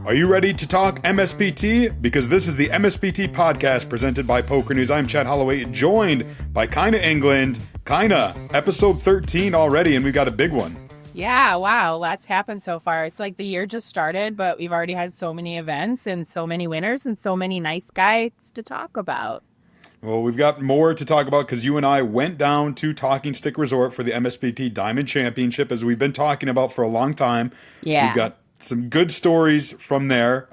Are you ready to talk MSPT? Because this is the MSPT Podcast presented by PokerNews. I'm Chad Holloway, joined by Kyna England. Kyna, episode 13 already, and we've got a big one. Yeah, wow, lots happened so far. It's like the year just started, but we've already had so many events and so many winners and so many nice guys to talk about. Well, we've got more to talk about because you and I went down to Talking Stick Resort for the MSPT Diamond Championship, as we've been talking about for a long time. Yeah. We've got some good stories from there.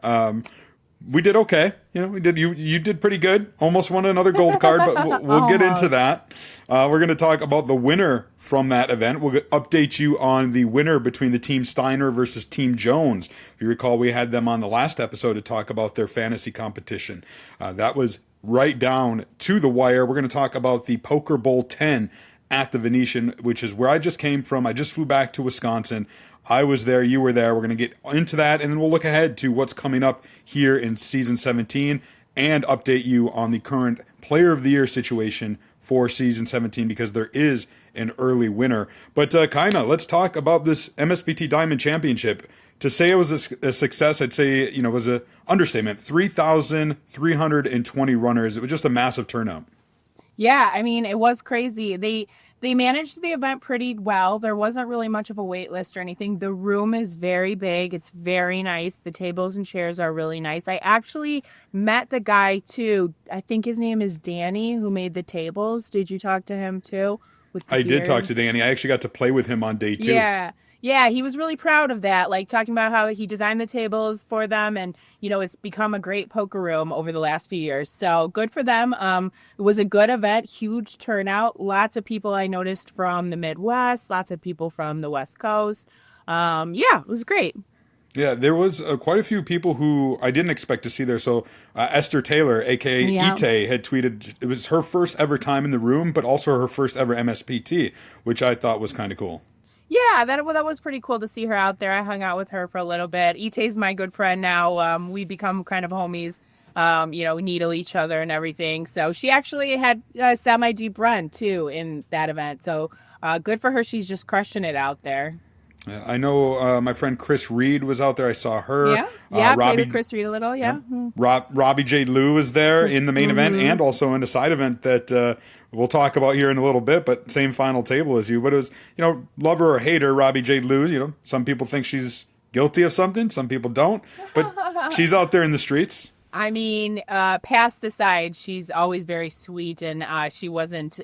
We did okay. You did pretty good. Almost won another gold card, but we'll get into that. We're going to talk about the winner from that event. We'll update you on the winner between the Team Stiner versus Team Jones. If you recall, we had them on the last episode to talk about their fantasy competition. That was right down to the wire. We're going to talk about the Poker Bowl 10 at the Venetian, which is where I just came from. I just flew back to Wisconsin. I was there, you were there. We're going to get into that, and then we'll look ahead to what's coming up here in Season 17 and update you on the current Player of the Year situation for Season 17 because there is an early winner. But Kyna, let's talk about this MSPT Diamond Championship. To say it was a success, I'd say it was an understatement. 3,320 runners. It was just a massive turnout. Yeah, I mean, it was crazy. They managed the event pretty well. There wasn't really much of a wait list or anything. The room is very big. It's very nice. The tables and chairs are really nice. I actually met the guy, too. I think his name is Danny, who made the tables. Did you talk to him, too? I did talk to Danny. I actually got to play with him on day 2. Yeah, he was really proud of that, like talking about how he designed the tables for them and, it's become a great poker room over the last few years. So good for them. It was a good event, huge turnout. Lots of people I noticed from the Midwest, lots of people from the West Coast. It was great. Yeah, there was quite a few people who I didn't expect to see there. So Esther Taylor, a.k.a. Ite, had tweeted it was her first ever time in the room, but also her first ever MSPT, which I thought was kind of cool. Yeah, that was pretty cool to see her out there. I hung out with her for a little bit. Ite's my good friend now. We become kind of homies, needle each other and everything. So she actually had a semi-deep run, too, in that event. So good for her. She's just crushing it out there. I know my friend Chris Reed was out there. I saw her. Yeah, played with Chris Reed a little, yeah. Robbie J. Lou was there in the main event and also in a side event that we'll talk about here in a little bit, but same final table as you. But it was, lover or hater, Robbie J. Lou. Some people think she's guilty of something. Some people don't. But she's out there in the streets. I mean, past aside, she's always very sweet, and she wasn't,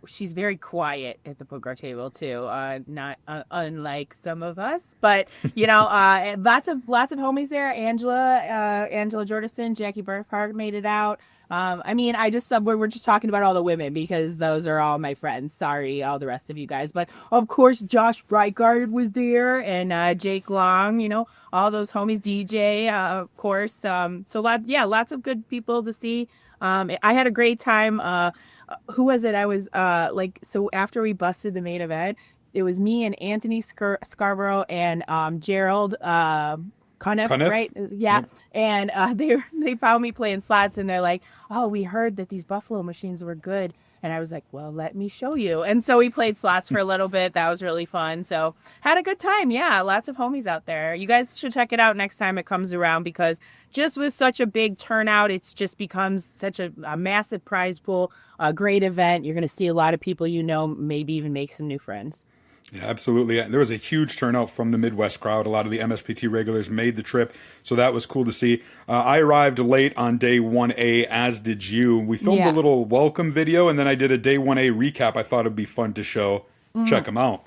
she's very quiet at the poker table too. Not unlike some of us, but lots of homies there. Angela Jordison, Jackie Burkhart made it out. We're just talking about all the women because those are all my friends. Sorry, all the rest of you guys. But, of course, Josh Breitgart was there and Jake Long, all those homies, DJ, of course. Lots of good people to see. I had a great time. Who was it? I was after we busted the main event, it was me and Anthony Scarborough and Gerald Cunniffe, right? Yeah. Yep. And they found me playing slots and they're like, oh, we heard that these Buffalo machines were good. And I was like, well, let me show you. And so we played slots for a little bit. That was really fun. So had a good time. Yeah, lots of homies out there. You guys should check it out next time it comes around because just with such a big turnout, it's just becomes such a massive prize pool, a great event. You're going to see a lot of people maybe even make some new friends. Yeah, absolutely. There was a huge turnout from the Midwest crowd. A lot of the MSPT regulars made the trip, so that was cool to see. I arrived late on day 1A, as did you. We filmed a little welcome video, and then I did a day 1A recap. I thought it'd be fun to show. Check them out.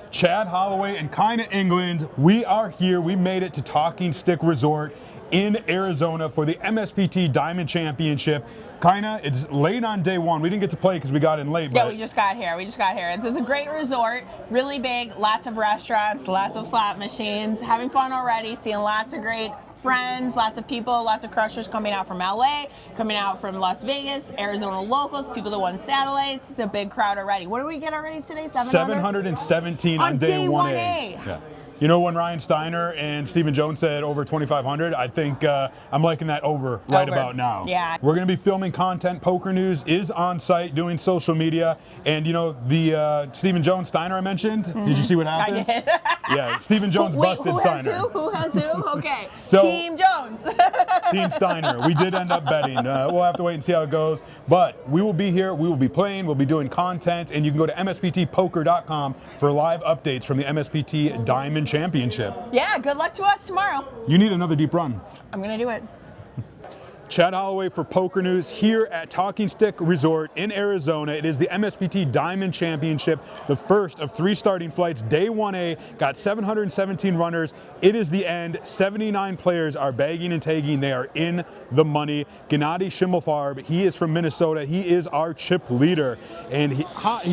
Chad Holloway and Kyna England, we are here. We made it to Talking Stick Resort in Arizona for the MSPT Diamond Championship. Kyna, it's late on day 1. We didn't get to play because we got in late. Yeah, we just got here. It's a great resort, really big, lots of restaurants, lots of slot machines, having fun already, seeing lots of great friends, lots of people, lots of crushers coming out from LA, coming out from Las Vegas, Arizona locals, people that won satellites. It's a big crowd already. What did we get already today? 717 on day 1A. Yeah. You know, when Ryan Steiner and Stephen Jones said over 2,500, I think I'm liking that over right about now. Yeah. We're going to be filming content. Poker News is on site doing social media. And, you know, the Stephen Jones Steiner I mentioned, did you see what happened? I did. Yeah, Stephen Jones busted Steiner. Who has who? Okay. So, Team Jones. Team Stiner. We did end up betting. We'll have to wait and see how it goes. But we will be here. We will be playing. We'll be doing content. And you can go to MSPTpoker.com for live updates from the MSPT Diamond Championship. Yeah, good luck to us tomorrow. You need another deep run. I'm going to do it. Chad Holloway for Poker News here at Talking Stick Resort in Arizona. It is the MSPT Diamond Championship, the first of 3 starting flights. Day 1A got 717 runners. It is the end. 79 players are bagging and tagging. They are in the money. Gennady Schimmelfarb, he is from Minnesota. He is our chip leader. And he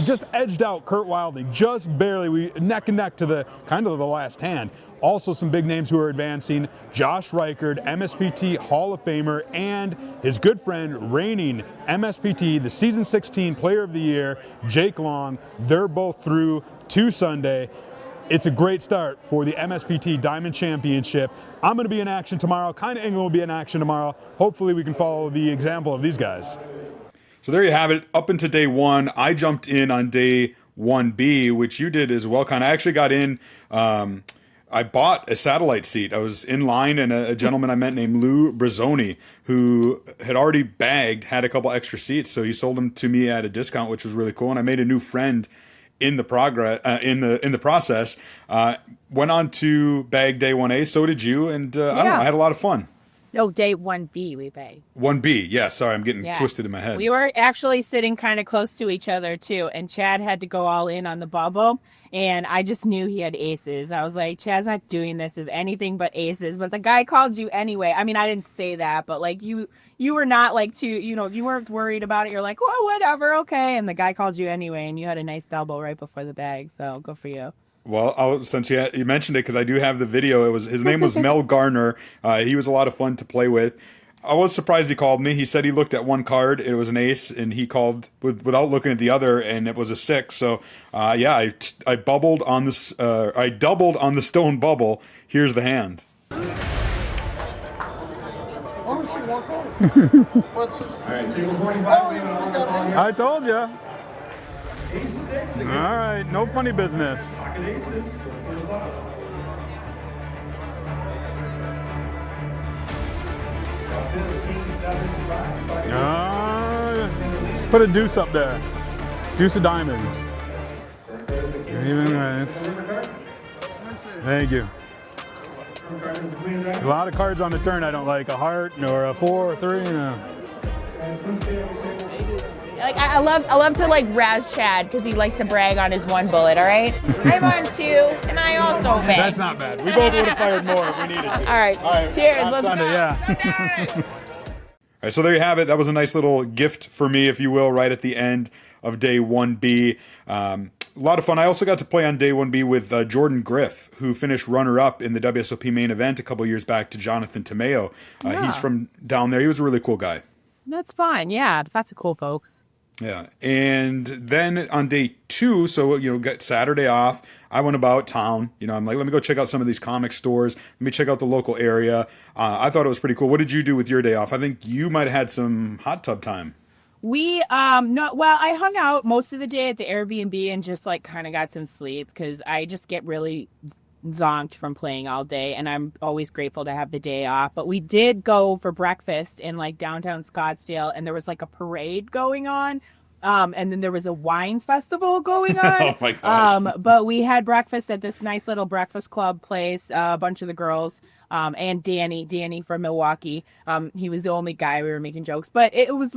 just edged out Kurt Wilding, just barely. We neck and neck to the kind of the last hand. Also some big names who are advancing: Josh Reichard, MSPT Hall of Famer, and his good friend, reigning MSPT, the Season 16 Player of the Year, Jake Long. They're both through to Sunday. It's a great start for the MSPT Diamond Championship. I'm going to be in action tomorrow. Kyna England will be in action tomorrow. Hopefully we can follow the example of these guys. So there you have it. Up into day 1. I jumped in on day 1B, which you did as well, Kyna. I actually got in... I bought a satellite seat. I was in line, and a gentleman I met named Lou Brazzoni, who had already bagged, had a couple extra seats, so he sold them to me at a discount, which was really cool. And I made a new friend in the in the process. Went on to bag day 1A. So did you, and I don't know. I had a lot of fun. No, day 1B we bagged. 1B, yeah. Sorry, I'm getting twisted in my head. We were actually sitting kind of close to each other too, and Chad had to go all in on the bubble. And I just knew he had aces. I was like, Chad's not doing this with anything but aces. But the guy called you anyway. I mean, I didn't say that, but like you were not like you weren't worried about it. You're like, well, whatever, okay. And the guy called you anyway, and you had a nice double right before the bag. So good for you. Well, since you mentioned it, because I do have the video. His name was Mel Garner. He was a lot of fun to play with. I was surprised he called me. He said he looked at one card, it was an ace, and he called without looking at the other, and it was a 6. So, I bubbled on this. I doubled on the stone bubble. Here's the hand. I told you. All right, no funny business. Just put a deuce up there. Deuce of diamonds. Thank you. A lot of cards on the turn I don't like. A heart or a 4 or 3. Like I love to like razz Chad because he likes to brag on his 1 bullet. All right, I'm on 2, and I also bang. That's not bad. We both would have fired more if we needed to. All right. Cheers. Let's Sunday, go. Yeah. All right, so there you have it. That was a nice little gift for me, if you will, right at the end of day 1B. A lot of fun. I also got to play on day 1B with Jordan Griff, who finished runner-up in the WSOP main event a couple years back to Jonathan Tomeo. He's from down there. He was a really cool guy. That's fine. Yeah, that's cool, folks. Yeah, and then on day 2, so, got Saturday off, I went about town. I'm like, let me go check out some of these comic stores. Let me check out the local area. I thought it was pretty cool. What did you do with your day off? I think you might have had some hot tub time. I hung out most of the day at the Airbnb and just like kind of got some sleep because I just get really zonked from playing all day, and I'm always grateful to have the day off. But we did go for breakfast in like downtown Scottsdale, and there was like a parade going on. And then there was a wine festival going on. Oh my gosh. But we had breakfast at this nice little breakfast club place. A bunch of the girls, and Danny from Milwaukee. He was the only guy. We were making jokes, but it was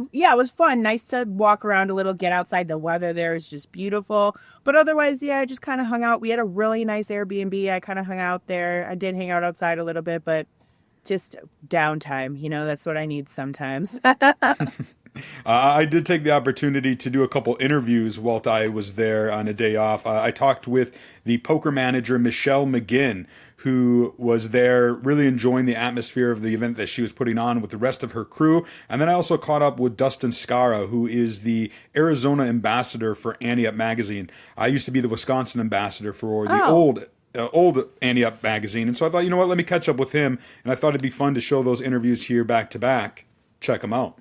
fun. Nice to walk around a little, get outside. The weather there is just beautiful. But otherwise, I just kind of hung out. We had a really nice Airbnb. I kind of hung out there. I did hang out outside a little bit, but just downtime. That's what I need sometimes. I did take the opportunity to do a couple interviews while I was there on a day off. I talked with the poker manager, Michelle McGinn, who was there really enjoying the atmosphere of the event that she was putting on with the rest of her crew. And then I also caught up with Dustin Skarra, who is the Arizona ambassador for Ante Up magazine. I used to be the Wisconsin ambassador for the old old Ante Up magazine. And so I thought, you know what, let me catch up with him. And I thought it'd be fun to show those interviews here back to back. Check them out.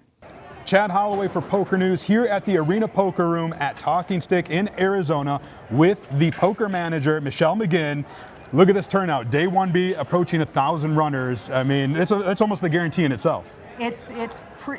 Chad Holloway for Poker News here at the Arena Poker Room at Talking Stick in Arizona with the poker manager, Michelle McGinn. Look at this turnout. Day 1B approaching 1,000 runners. I mean, that's almost the guarantee in itself. It's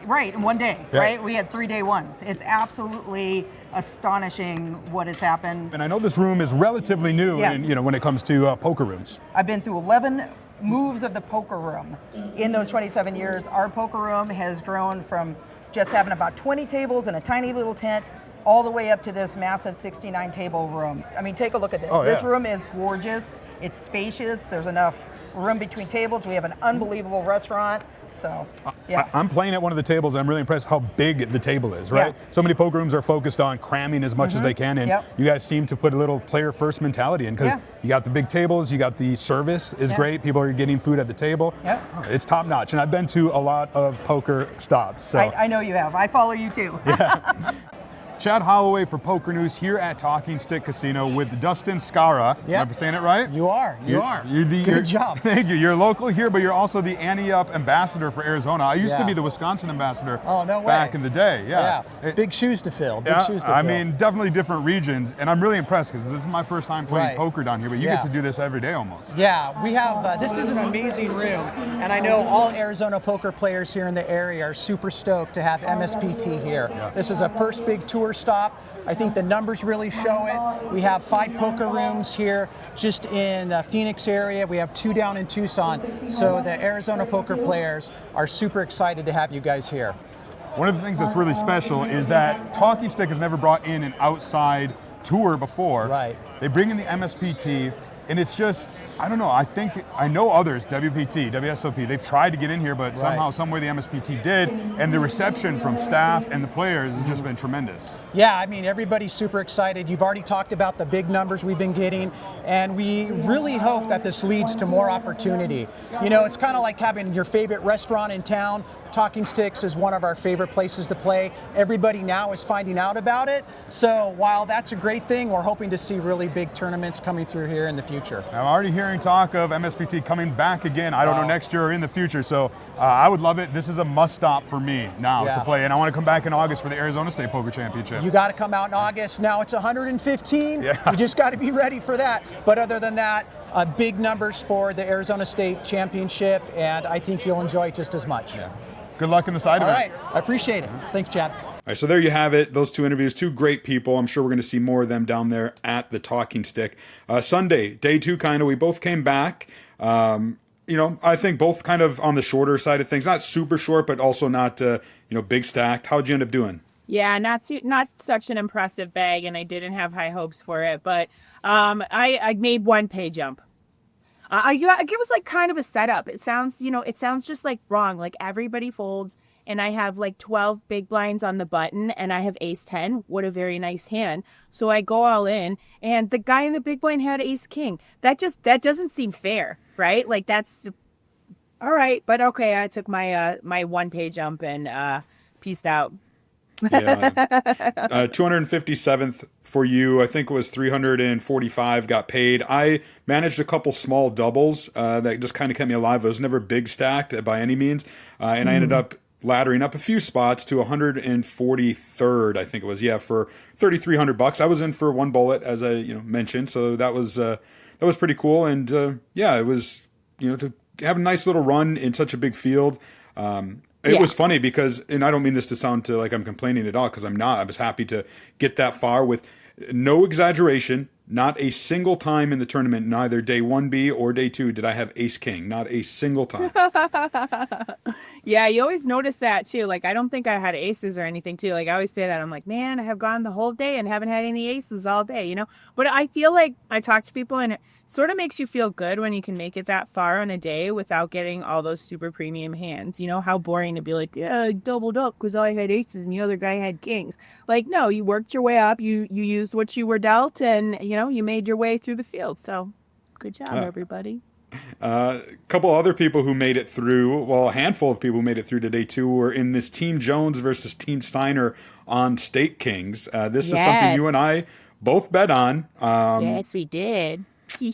right in one day, yeah. Right? We had 3 day ones. It's absolutely astonishing what has happened. And I know this room is relatively new, yes. when it comes to poker rooms. I've been through 11 moves of the poker room. In those 27 years, our poker room has grown from just having about 20 tables in a tiny little tent all the way up to this massive 69 table room. I mean, take a look at this. Oh, This yeah. room is gorgeous. It's spacious. There's enough room between tables. We have an unbelievable restaurant. So, yeah. I'm playing at one of the tables, and I'm really impressed how big the table is, right? Yeah. So many poker rooms are focused on cramming as much as they can, and Yep. you guys seem to put a little player-first mentality in, because Yeah. you got the big tables, you got the service is Yeah. great, people are getting food at the table. Yep. It's top-notch, and I've been to a lot of poker stops. So. I know you have. I follow you too. Chad Holloway for Poker News here at Talking Stick Casino with Dustin Skarra. Yep. Am I saying it right? You are. Good job. Thank you. You're local here, but you're also the Ante Up ambassador for Arizona. I used to Yeah. be the Wisconsin ambassador. Oh, no way. Back in the day. Yeah. Big shoes to fill. Big Yeah, shoes to fill. I mean, definitely different regions, and I'm really impressed because this is my first time playing Right. poker down here, but you Yeah. get to do this every day almost. Yeah, we have, this is an amazing room, and I know all Arizona poker players here in the area are super stoked to have MSPT here. This is a first big tour stop. I think the numbers really show it. We have 5 poker rooms here just in the Phoenix area. We have 2 down in Tucson. So the Arizona poker players are super excited to have you guys here. One of the things that's really special is that Talking Stick has never brought in an outside tour before. Right. They bring in the MSPT, and it's just, I don't know, I know others, WPT, WSOP, they've tried to get in here, but somehow, someway the MSPT did, and the reception from staff and the players has just been tremendous. Yeah, I mean, everybody's super excited. You've already talked about the big numbers we've been getting, and we really hope that this leads to more opportunity. You know, it's kind of like having your favorite restaurant in town. Talking Sticks is one of our favorite places to play. Everybody now is finding out about it. So while that's a great thing, we're hoping to see really big tournaments coming through here in the future. I'm already hearing talk of MSPT coming back again. I don't know, next year or in the future. So I would love it. This is a must stop for me now to play. And I want to come back in August for the Arizona State Poker Championship. You got to come out in August. Now it's 115. Yeah. You just got to be ready for that. But other than that, big numbers for the Arizona State Championship, and I think you'll enjoy it just as much. Yeah. Good luck in the side All event. right. I appreciate it. Thanks, Chad. All right, so there you have it. Those 2 interviews, 2 great people. I'm sure we're going to see more of them down there at the Talking Stick. Sunday, day 2, kind of. We both came back. I think both kind of on the shorter side of things. Not super short, but also not, big stacked. How'd you end up doing? Yeah, not such an impressive bag, and I didn't have high hopes for it. But I made 1 pay jump. It was like kind of a setup. It sounds just like wrong. Like everybody folds, and I have like 12 big blinds on the button, and I have ace 10. What a very nice hand. So I go all in, and the guy in the big blind had ace king. That doesn't seem fair, right? Like that's all right, but okay. I took my 1 pay jump and peaced out. Yeah. 257th for you. I think it was 345 got paid. I managed a couple small doubles that just kind of kept me alive. It was never big stacked by any means. And I ended up laddering up a few spots to 143rd, I think it was. Yeah, for $3,300. I was in for 1 bullet, as I mentioned. So that was pretty cool. And it was to have a nice little run in such a big field. It was funny because, and I don't mean this to sound like I'm complaining at all, because I'm not. I was happy to get that far with no exaggeration. Not a single time in the tournament, neither day 1B or day 2, did I have ace king. Not a single time. Yeah, you always notice that too. Like, I don't think I had aces or anything too. Like, I always say that. I'm like, man, I have gone the whole day and haven't had any aces all day, But I feel like I talk to people and it sort of makes you feel good when you can make it that far on a day without getting all those super premium hands. How boring to be like, yeah, I doubled up because I had aces and the other guy had kings. Like, no, you worked your way up. You used what you were dealt, and, you made your way through the field. So good job, everybody. A couple other people who made it through, a handful of people who made it through to day 2 were in this Team Jones versus Team Stiner on State Kings. This is something you and I both bet on. Yes, we did.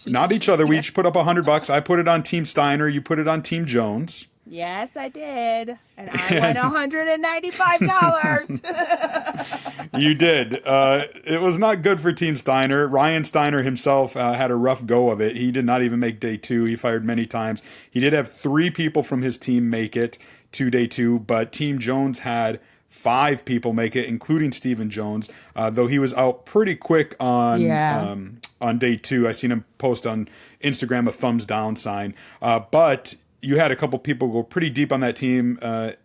not each other. We each put up $100. I put it on Team Stiner. You put it on Team Jones. Yes, I did. And I won $195. You did. It was not good for Team Stiner. Ryan Steiner himself had a rough go of it. He did not even make day 2. He fired many times. He did have 3 people from his team make it to day 2, but Team Jones had 5 people make it, including Stephen Jones, though he was out pretty quick on day 2. I seen him post on Instagram a thumbs down sign. But you had a couple people go pretty deep on that team,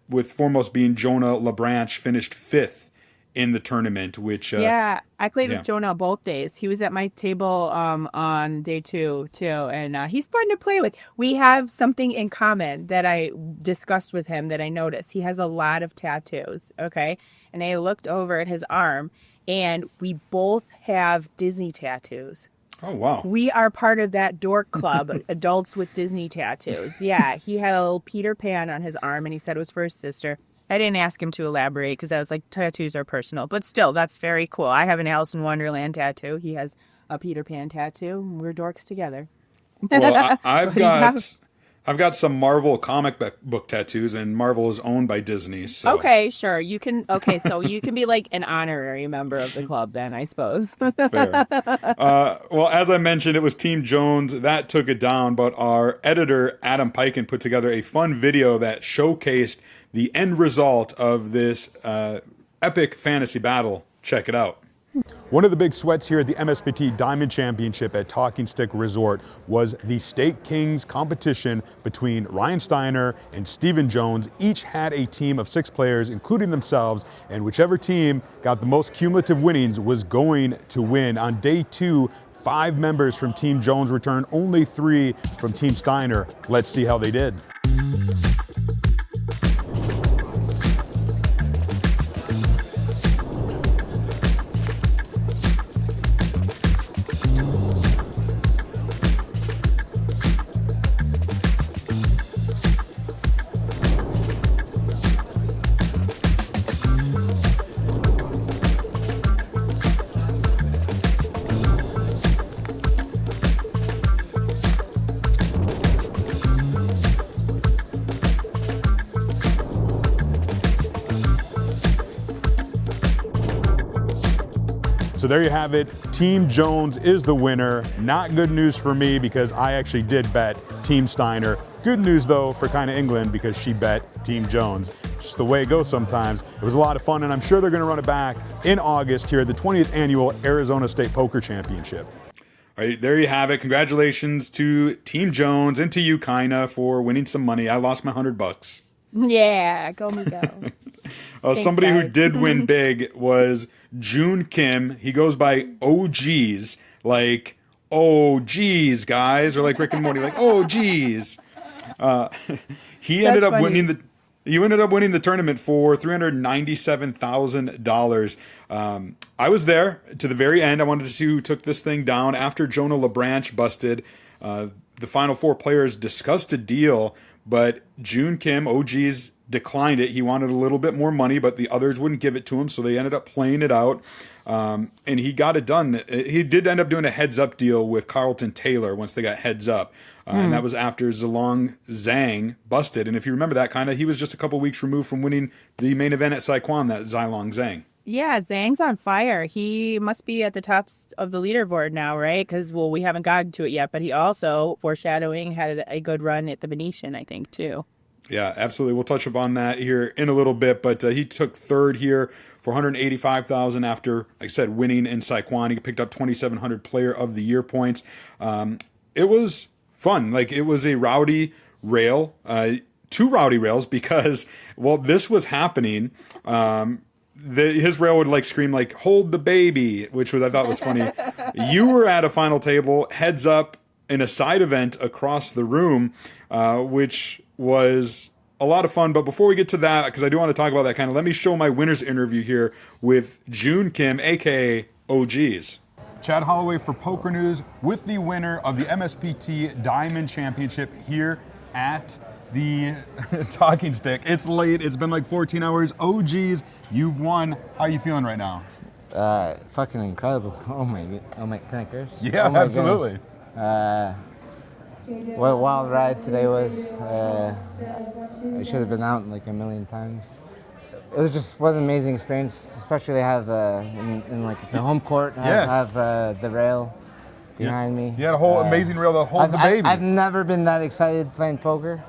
with foremost being Jonah LeBranch, finished 5th in the tournament, which... I played with Jonah both days. He was at my table on day 2, too, and he's fun to play with. We have something in common that I discussed with him that I noticed. He has a lot of tattoos, okay? And I looked over at his arm, and we both have Disney tattoos. Oh, wow. We are part of that dork club, adults with Disney tattoos. Yeah, he had a little Peter Pan on his arm, and he said it was for his sister. I didn't ask him to elaborate because I was like, tattoos are personal. But still, that's very cool. I have an Alice in Wonderland tattoo. He has a Peter Pan tattoo. We're dorks together. Well, I've got some Marvel comic book tattoos, and Marvel is owned by Disney. So. Okay, sure. You can. Okay, so you can be like an honorary member of the club then, I suppose. Fair. Well, as I mentioned, it was Team Jones that took it down, but our editor, Adam Piken, put together a fun video that showcased the end result of this epic fantasy battle. Check it out. One of the big sweats here at the MSPT Diamond Championship at Talking Stick Resort was the Stake Kings competition between Ryan Steiner and Stephen Jones. Each had a team of 6 players, including themselves, and whichever team got the most cumulative winnings was going to win. On day 2, 5 members from Team Jones returned, only 3 from Team Steiner. Let's see how they did. So there you have it. Team Jones is the winner. Not good news for me because I actually did bet Team Steiner. Good news though for Kyna England because she bet Team Jones. Just the way it goes sometimes. It was a lot of fun, and I'm sure they're going to run it back in August here at the 20th annual Arizona State Poker Championship. All right, there you have it. Congratulations to Team Jones and to you, Kyna, for winning some money. I lost my $100. Yeah, go me go. Thanks, somebody guys. who did win big was June Kim. He goes by OGs, like, oh, geez, guys, or like Rick and Morty, like, oh, geez. He ended up winning the tournament for $397,000. I was there to the very end. I wanted to see who took this thing down. After Jonah LeBranch busted, the final 4 players discussed a deal, but June Kim, OGs, declined it. He wanted a little bit more money, but the others wouldn't give it to him, so they ended up playing it out, and he got it done. He did end up doing a heads-up deal with Carlton Taylor once they got heads up, and that was after Zilong Zhang busted. And if you remember that, he was just a couple weeks removed from winning the main event at Saikwon, that Zilong Zhang. Yeah, Zhang's on fire. He must be at the top of the leaderboard now, right? Because, well, we haven't gotten to it yet, but he also, foreshadowing, had a good run at the Venetian, I think, too. Yeah, absolutely. We'll touch upon that here in a little bit, but he took 3rd here for $185,000 after, like I said, winning in Saikwon. He picked up 2,700 Player of the Year points. It was fun. Like, it was a rowdy rail, 2 rowdy rails, because, well, this was happening. His rail would like scream like "hold the baby," which I thought was funny. You were at a final table, heads up, in a side event across the room, which was a lot of fun. But before we get to that, because I do want to talk about that let me show my winner's interview here with June Kim, aka OGs. Chad Holloway for Poker News with the winner of the MSPT Diamond Championship here at the Talking Stick. It's late. It's been like 14 hours. OGs, you've won. How are you feeling right now? Fucking incredible. Oh my, can I curse? Yeah, oh my absolutely. What a wild ride today was. I should have been out like a million times. It was just what an amazing experience, especially to have in like the home court, have the rail behind me. You had a whole amazing rail to hold the baby. I've never been that excited playing poker.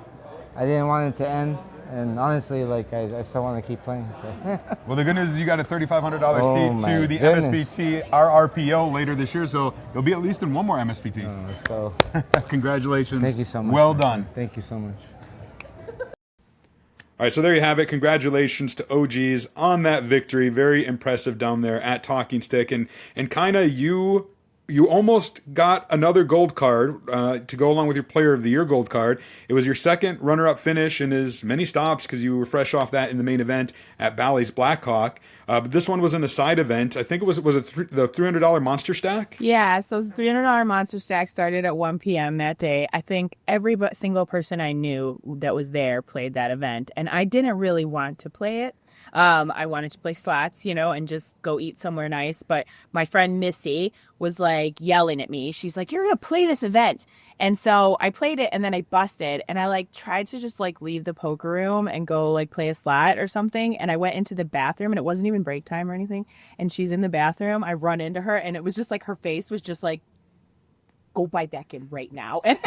I didn't want it to end, and honestly, like I still want to keep playing. So. Well, the good news is you got a $3,500 Oh, seat to my the goodness. MSPT RRPO later this year, so you'll be at least in one more MSPT. Let's go. Congratulations. Thank you so much. Well man. done. Thank you so much. All right, so there you have it. Congratulations to OGs on that victory. Very impressive down there at Talking Stick. And Kyna, you almost got another gold card to go along with your Player of the Year gold card. It was your second runner-up finish in as many stops because you were fresh off that in the main event at Bally's Blackhawk. But this one was in a side event. I think it was the $300 Monster Stack? Yeah, so the $300 Monster Stack started at 1 p.m. that day. I think every single person I knew that was there played that event, and I didn't really want to play it. I wanted to play slots, and just go eat somewhere nice. But my friend Missy was like yelling at me. She's like, "You're going to play this event." And so I played it and then I busted and I tried to just leave the poker room and go play a slot or something. And I went into the bathroom and it wasn't even break time or anything. And she's in the bathroom. I run into her and it was just her face was just go buy back in right now. And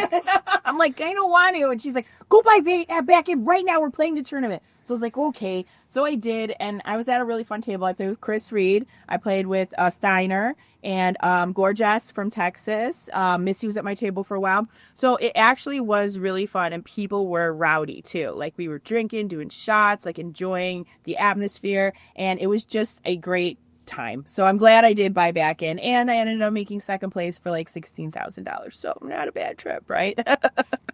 I'm like, I don't want to. And she's like, go buy back in right now. We're playing the tournament. So I was like, okay. So I did. And I was at a really fun table. I played with Chris Reed. I played with Stiner and Gorgeous from Texas. Missy was at my table for a while. So it actually was really fun. And people were rowdy too. We were drinking, doing shots, enjoying the atmosphere. And it was just a great time. So I'm glad I did buy back in, and I ended up making second place for $16,000. So not a bad trip, right?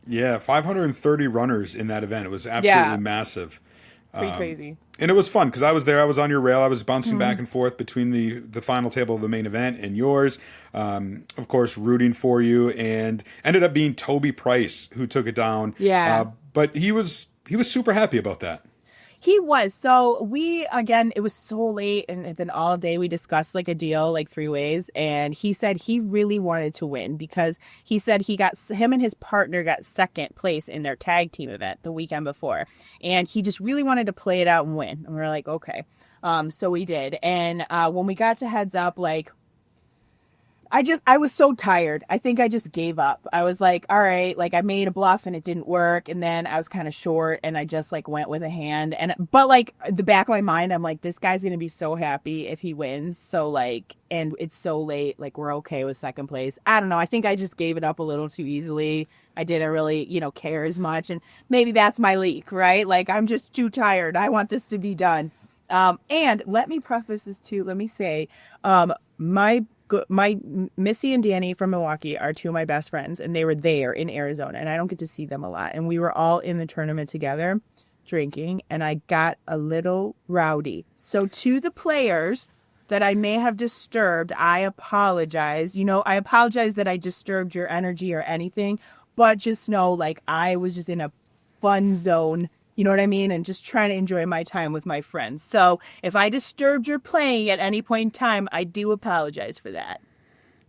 Yeah, 530 runners in that event. It was absolutely massive. Pretty crazy. And it was fun because I was there. I was on your rail. I was bouncing back and forth between the final table of the main event and yours. Of course, rooting for you, and ended up being Toby Price who took it down. Yeah. But he was super happy about that. He was. So it was so late, and then all day we discussed a deal, 3 ways. And he said he really wanted to win because he said him and his partner got second place in their tag team event the weekend before. And he just really wanted to play it out and win. And we're like, okay. So we did. And when we got to heads up, I was so tired. I think I just gave up. I was like, all right, I made a bluff and it didn't work. And then I was kind of short and I just went with a hand. But the back of my mind, I'm like, this guy's going to be so happy if he wins. So and it's so late, we're okay with second place. I don't know. I think I just gave it up a little too easily. I didn't really, care as much. And maybe that's my leak, right? I'm just too tired. I want this to be done. And let me preface this too. Let me say, my Missy and Danny from Milwaukee are two of my best friends, and they were there in Arizona, and I don't get to see them a lot. And we were all in the tournament together drinking, and I got a little rowdy. So to the players that I may have disturbed, I apologize. I apologize that I disturbed your energy or anything, but just know I was just in a fun zone. You know what I mean? And just trying to enjoy my time with my friends. So if I disturbed your playing at any point in time, I do apologize for that.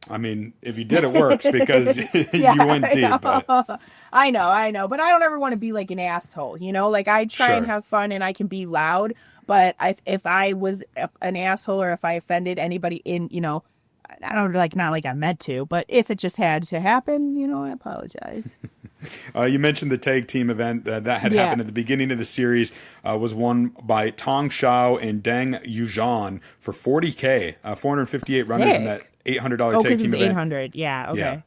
I mean, if you did, it works because you went deep. But... I know. But I don't ever want to be an asshole, I try and have fun and I can be loud. But if I was an asshole or if I offended anybody I don't not I meant to, but if it just had to happen, I apologize. You mentioned the tag team event that had happened at the beginning of the series was won by Tong Xiao and Deng Yuzhan for $40K, 458 runners in that $800 tag team event. 800. Yeah. Okay. Yeah.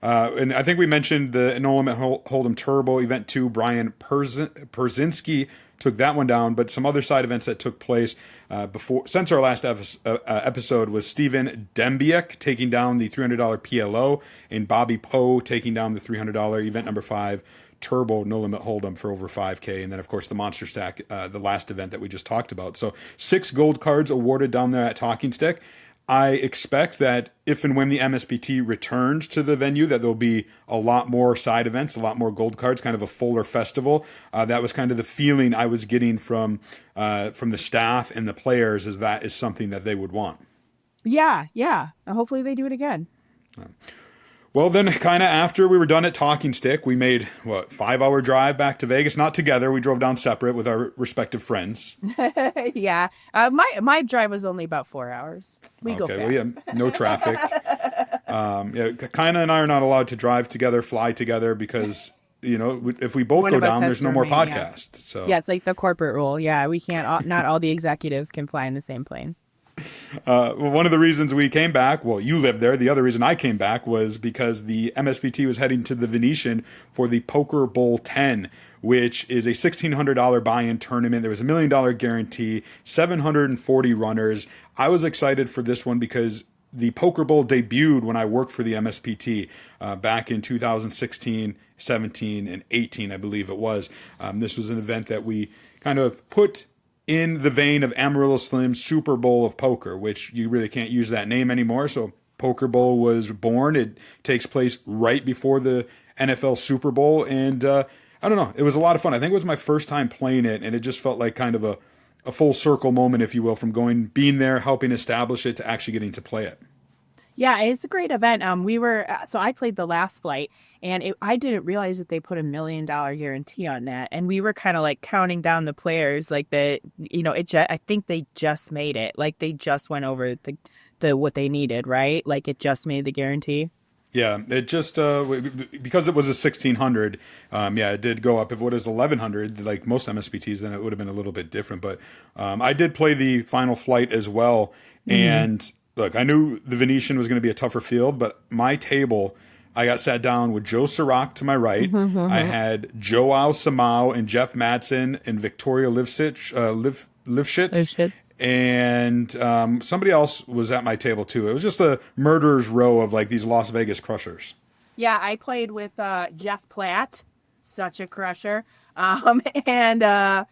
And I think we mentioned the No Limit Hold'em Turbo event too. Brian Perzinski took that one down, but some other side events that took place since our last episode was Steven Dembiak taking down the $300 PLO and Bobby Poe taking down the $300 event number 5 Turbo No Limit Hold'em for over $5K, and then of course the Monster Stack, the last event that we just talked about. So 6 gold cards awarded down there at Talking Stick. I expect that if and when the MSPT returns to the venue, that there'll be a lot more side events, a lot more gold cards, kind of a fuller festival. That was kind of the feeling I was getting from the staff and the players, is that is something that they would want. Yeah. Hopefully they do it again. Well, then kind of after we were done at Talking Stick, we made, 5-hour drive back to Vegas. Not together. We drove down separate with our respective friends. Yeah. My drive was only about 4 hours. We go fast. Well, yeah, no traffic. Kyna and I are not allowed to drive together, fly together, because, if we both go down, there's no more podcast. Yeah. So yeah, it's like the corporate rule. Yeah, we can't, not all the executives can fly in the same plane. One of the reasons we came back, you lived there. The other reason I came back was because the MSPT was heading to the Venetian for the Poker Bowl 10, which is a $1,600 buy-in tournament. There was $1 million guarantee, 740 runners. I was excited for this one because the Poker Bowl debuted when I worked for the MSPT back in 2016, 17, and 18, I believe it was. This was an event that we kind of put in the vein of Amarillo Slim's Super Bowl of Poker, which you really can't use that name anymore. So Poker Bowl was born. It takes place right before the NFL Super Bowl. And I don't know, it was a lot of fun. I think it was my first time playing it, and it just felt like kind of a full circle moment, if you will, from being there, helping establish it, to actually getting to play it. Yeah, it's a great event. So I played the last flight, and I didn't realize that they put $1 million guarantee on that. And we were kind of like counting down the players, like I think they just made it. Like they just went over the what they needed, right? Like it just made the guarantee. Yeah, it just because it was a 1,600. It did go up. If it was 1,100, like most MSPTs, then it would have been a little bit different. But I did play the final flight as well, and look, I knew the Venetian was going to be a tougher field, but my table, I got sat down with Joe Sirac to my right. I had Joao Samao and Jeff Madsen and Victoria Lifshitz, and somebody else was at my table too. It was just a murderer's row of like these Las Vegas crushers. Yeah, I played with Jeff Platt, such a crusher, and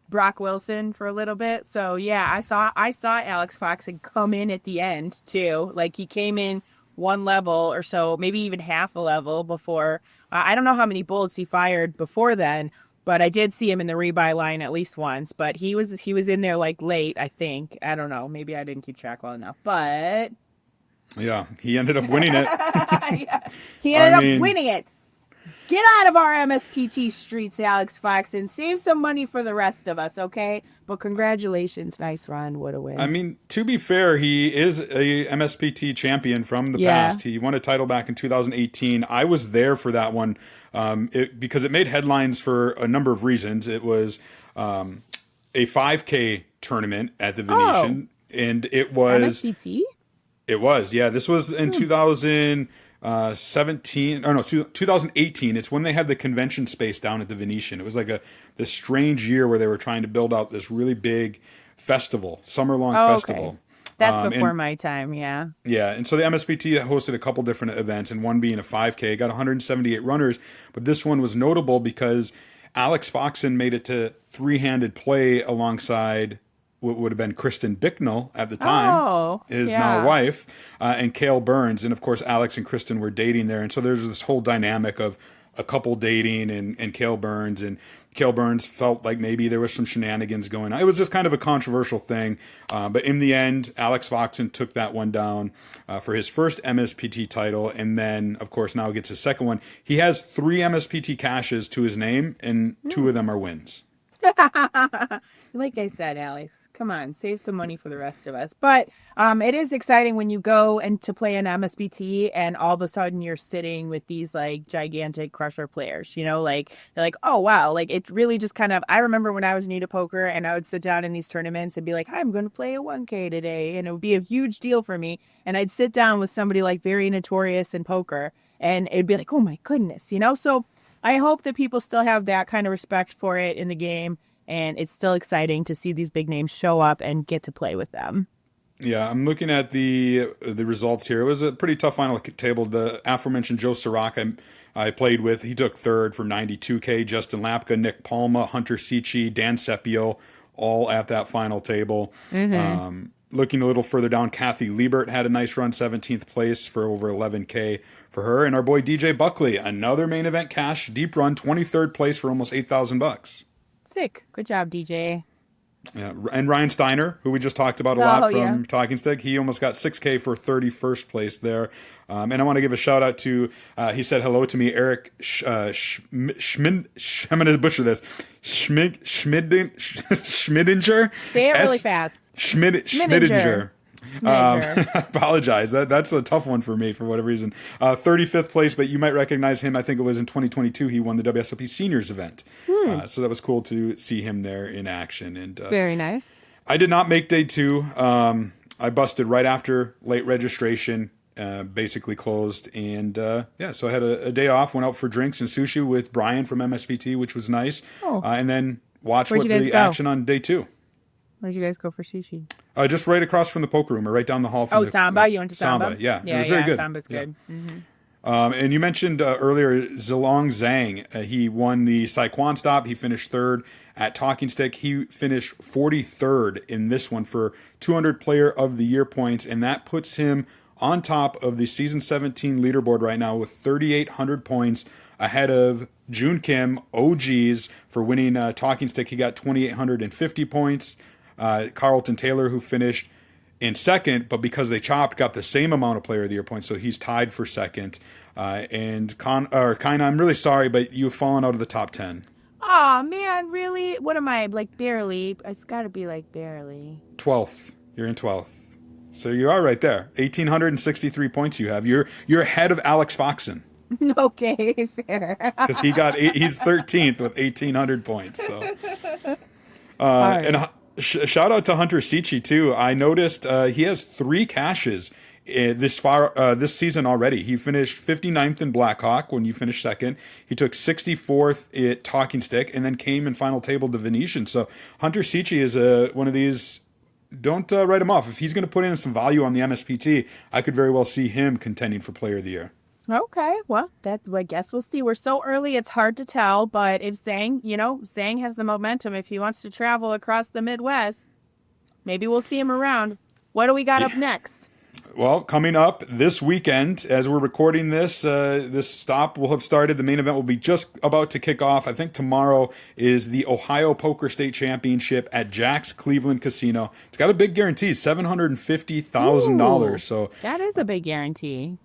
Brock Wilson for a little bit. So yeah, I saw Alex Foxen come in at the end too. Like he came in one level or so, maybe even half a level before. I don't know how many bullets he fired before then, but I did see him in the rebuy line at least once. But he was in there like late, I think. I don't know. Maybe I didn't keep track well enough, but yeah, he ended up winning it. Yeah, he ended up winning it. Get out of our MSPT streets, Alex Foxen. Save some money for the rest of us, okay? But congratulations. Nice run. What a win. I mean, to be fair, he is a MSPT champion from the past. He won a title back in 2018. I was there for that one because it made headlines for a number of reasons. It was a 5K tournament at the Venetian, and it was... MSPT? It was, yeah. This was in 2018. It's when they had the convention space down at the Venetian. It was like this strange year where they were trying to build out this really big festival, summer-long festival. Okay. That's before my time, yeah. Yeah, and so the MSPT hosted a couple different events, and one being a 5K, got 178 runners, but this one was notable because Alex Foxen made it to three-handed play alongside what would have been Kristen Bicknell at the time, his now wife, and Cale Burns. And, of course, Alex and Kristen were dating there. And so there's this whole dynamic of a couple dating and Cale Burns. And Cale Burns felt like maybe there was some shenanigans going on. It was just kind of a controversial thing. But in the end, Alex Foxen took that one down for his first MSPT title. And then, of course, now gets his second one. He has 3 MSPT cashes to his name, and 2 of them are wins. Like I said, Alex, come on, save some money for the rest of us. But it is exciting when you go and to play an MSPT and all of a sudden you're sitting with these like gigantic crusher players, like they're like, oh wow, like it's really just kind of, I remember when I was new to poker and I would sit down in these tournaments and be like, I'm going to play a 1K today, and it would be a huge deal for me. And I'd sit down with somebody like very notorious in poker and it'd be like, oh my goodness, So I hope that people still have that kind of respect for it in the game. And it's still exciting to see these big names show up and get to play with them. Yeah, I'm looking at the results here. It was a pretty tough final table. The aforementioned Joe Sirac I played with, he took third for 92K. Justin Lapka, Nick Palma, Hunter Sichi, Dan Sepio, all at that final table. Looking a little further down, Kathy Liebert had a nice run, 17th place for over 11K for her. And our boy DJ Buckley, another main event cash, deep run, 23rd place for almost $8,000. Sick. Good job, DJ. Yeah, and Ryan Steiner, who we just talked about a lot from yeah. Talking Stick, he almost got $6K for 31st place there. And I want to give a shout out to, he said hello to me, Eric Schmidinger. I'm going to butcher this. Schmidinger? Say it really fast. Schmidinger. I apologize. That's a tough one for me for whatever reason. 35th place, but you might recognize him. I think it was in 2022. He won the WSOP Seniors event. So that was cool to see him there in action. And Very nice. I did not make day 2. I busted right after late registration, basically closed. And so I had a day off, went out for drinks and sushi with Brian from MSPT, which was nice. And then watched the action on day 2. Where'd you guys go for sushi? Just right across from the poker room, or right down the hall from Samba? You went to Samba? Yeah, it was very good. Samba's good. Mm-hmm. And you mentioned earlier Zilong Zhang. He won the Saikwon stop. He finished 3rd at Talking Stick. He finished 43rd in this one for 200 Player of the Year points, and that puts him on top of the Season 17 leaderboard right now with 3,800 points, ahead of Jun Kim, OGs, for winning Talking Stick. He got 2,850 points. Carlton Taylor, who finished in 2nd, but because they chopped, got the same amount of Player of the Year points, so he's tied for 2nd. And Kyna, I'm really sorry, but you've fallen out of the top 10. Oh man, really? What am I, like, barely? It's got to be like barely. 12th. You're in 12th. So you are right there. 1,863 points you have. You're ahead of Alex Foxen. Okay, fair. Because he's 13th with 1,800 points. So, right. And shout out to Hunter Sichi too. I noticed he has 3 cashes this season already. He finished 59th in Blackhawk when you finished 2nd. He took 64th at Talking Stick and then came in final table to Venetian. So Hunter Sichi is one of these. Don't write him off. If he's going to put in some value on the MSPT, I could very well see him contending for Player of the Year. Okay, well, I guess we'll see. We're so early, it's hard to tell. But if Zhang has the momentum, if he wants to travel across the Midwest, maybe we'll see him around. What do we got up next? Well, coming up this weekend, as we're recording this, this stop will have started. The main event will be just about to kick off. I think tomorrow is the Ohio Poker State Championship at Jack's Cleveland Casino. It's got a big guarantee, $750,000. So that is a big guarantee.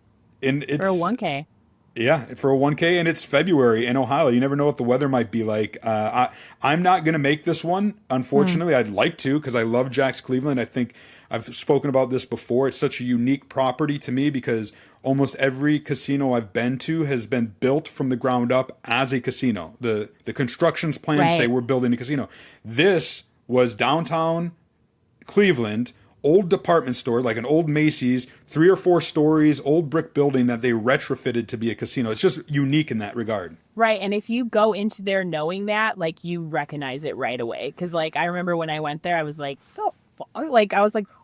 And it's, for a 1K. Yeah, for a 1K, and it's February in Ohio. You never know what the weather might be like. I'm not going to make this one, unfortunately. I'd like to, because I love Jack's Cleveland. I think I've spoken about this before. It's such a unique property to me because almost every casino I've been to has been built from the ground up as a casino. The construction's plans say we're building a casino. This was downtown Cleveland, old department store, like an old Macy's, 3 or 4 stories, old brick building that they retrofitted to be a casino. It's just unique in that regard. Right. And if you go into there knowing that, like, you recognize it right away. Because, like, I remember when I went there, I was like,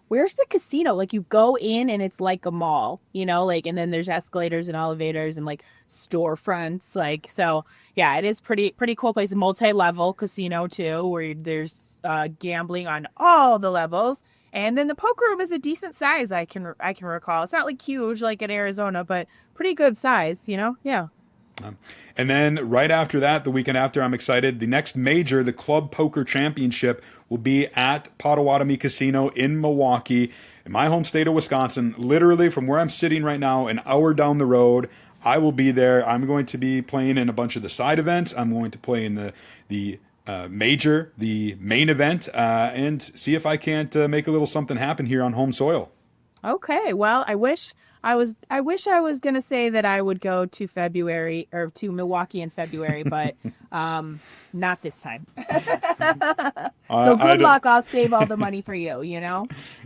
where's the casino? Like, you go in and it's like a mall, like, and then there's escalators and elevators and like storefronts. Like, so yeah, it is pretty cool place. A multi-level casino too, where there's gambling on all the levels. And then the poker room is a decent size. I can recall. It's not like huge like in Arizona, but pretty good size, Yeah. And then right after that, the weekend after, I'm excited. The next major, the Club Poker Championship, will be at Potawatomi Casino in Milwaukee, in my home state of Wisconsin. Literally from where I'm sitting right now, an hour down the road, I will be there. I'm going to be playing in a bunch of the side events. I'm going to play in the major, the main event, and see if I can't make a little something happen here on home soil. Okay, well, I wish I was gonna say that I would go to February or to Milwaukee in February, but not this time. So good luck. I'll save all the money for you.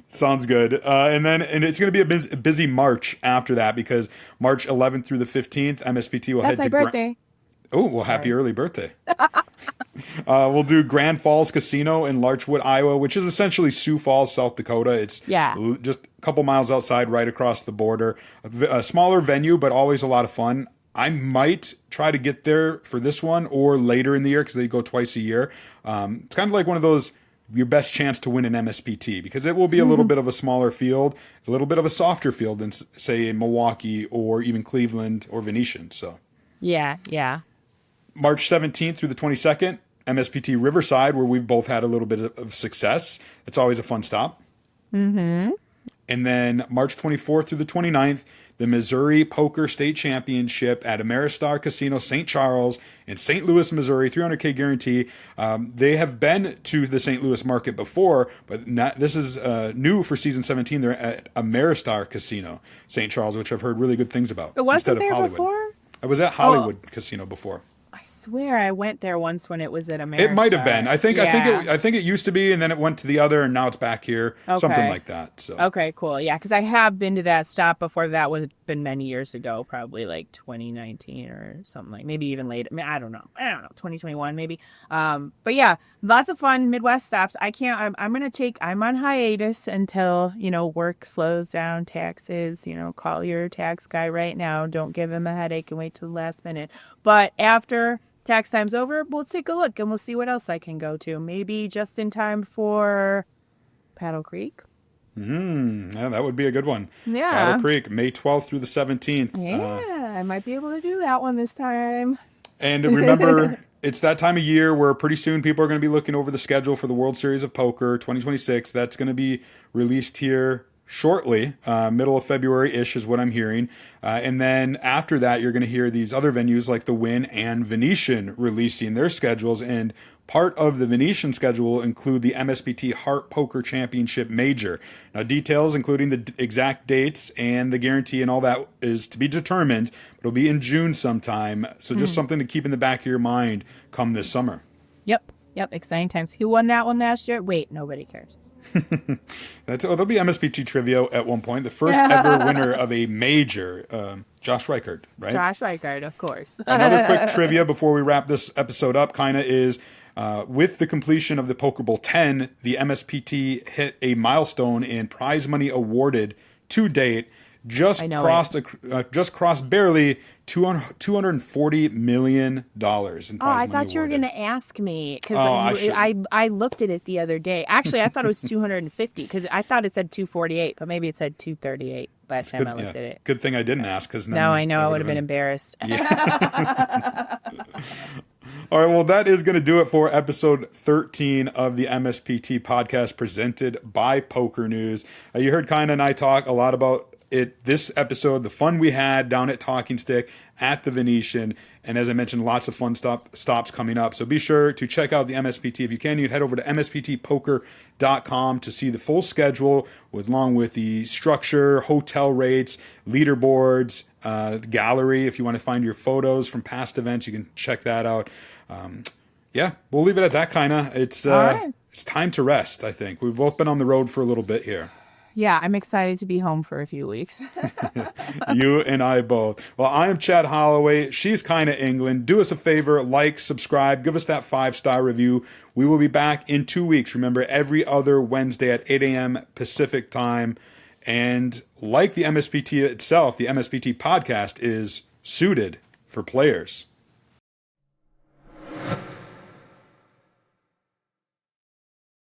Sounds good. And it's going to be a busy March after that because March 11th through the 15th, MSPT will head to. That's my birthday. Oh, well, happy early birthday. We'll do Grand Falls Casino in Larchwood, Iowa, which is essentially Sioux Falls, South Dakota. It's just a couple miles outside, right across the border. A smaller venue, but always a lot of fun. I might try to get there for this one or later in the year because they go twice a year. It's kind of like one of those, your best chance to win an MSPT because it will be a little bit of a smaller field, a little bit of a softer field than, say, in Milwaukee or even Cleveland or Venetian. So Yeah. March 17th through the 22nd, MSPT Riverside, where we've both had a little bit of success. It's always a fun stop. Mm-hmm. And then March 24th through the 29th, the Missouri Poker State Championship at Ameristar Casino St. Charles in St. Louis, Missouri, $300K guarantee. They have been to the St. Louis market before, but this is new for season 17. They're at Ameristar Casino St. Charles, which I've heard really good things about. It wasn't instead of there Hollywood. before? I was at Hollywood Casino before. I swear I went there once when it was at America. It might have been. I think it used to be, and then it went to the other, and now it's back here. Okay. Something like that. So. Okay, cool. Yeah, because I have been to that stop before. That was been many years ago, probably like 2019 or something like. Maybe even later. I mean, I don't know. 2021 maybe. But yeah, lots of fun Midwest stops. I'm on hiatus until work slows down, taxes. Call your tax guy right now. Don't give him a headache and wait till the last minute. But after tax time's over, we'll take a look and we'll see what else I can go to. Maybe just in time for Paddle Creek. Yeah, that would be a good one. Yeah. Paddle Creek, May 12th through the 17th. Yeah, I might be able to do that one this time. And remember, it's that time of year where pretty soon people are going to be looking over the schedule for the World Series of Poker 2026. That's going to be released here shortly, middle of February-ish is what I'm hearing. And then after that, you're going to hear these other venues like the Wynn and Venetian releasing their schedules. And part of the Venetian schedule will include the MSPT Heart Poker Championship Major. Now, details, including the exact dates and the guarantee and all that, is to be determined. But it'll be in June sometime. So just something to keep in the back of your mind come this summer. Yep. Exciting times. Who won that one last year? Wait, nobody cares. There'll be MSPT trivia at one point. The first ever winner of a major, Josh Reichard, right? Josh Reichard, of course. Another quick trivia before we wrap this episode up, Kyna, is with the completion of the Poker Bowl 10, the MSPT hit a milestone in prize money awarded to date. Just crossed barely $240 million in prize money. I thought you were going to ask me because I looked at it the other day. Actually, I thought it was 250 because I thought it said 248, but maybe it said 238 last time I looked at it. Good thing I didn't ask because now I know I would have been embarrassed. Yeah. All right, well, that is going to do it for episode 13 of the MSPT podcast presented by Poker News. You heard Kyna and I talk a lot about this episode, the fun we had down at Talking Stick at the Venetian, and as I mentioned, lots of fun stops coming up. So be sure to check out the MSPT. If you can, you head over to msptpoker.com to see the full schedule along with the structure, hotel rates, leaderboards, the gallery. If you want to find your photos from past events, you can check that out. Yeah, we'll leave it at that, Kyna. It's time to rest, I think. We've both been on the road for a little bit here. Yeah, I'm excited to be home for a few weeks. You and I both. Well, I am Chad Holloway. She's Kyna England. Do us a favor, like, subscribe, give us that 5-star review. We will be back in 2 weeks. Remember, every other Wednesday at 8 a.m. Pacific time. And like the MSPT itself, the MSPT podcast is suited for players.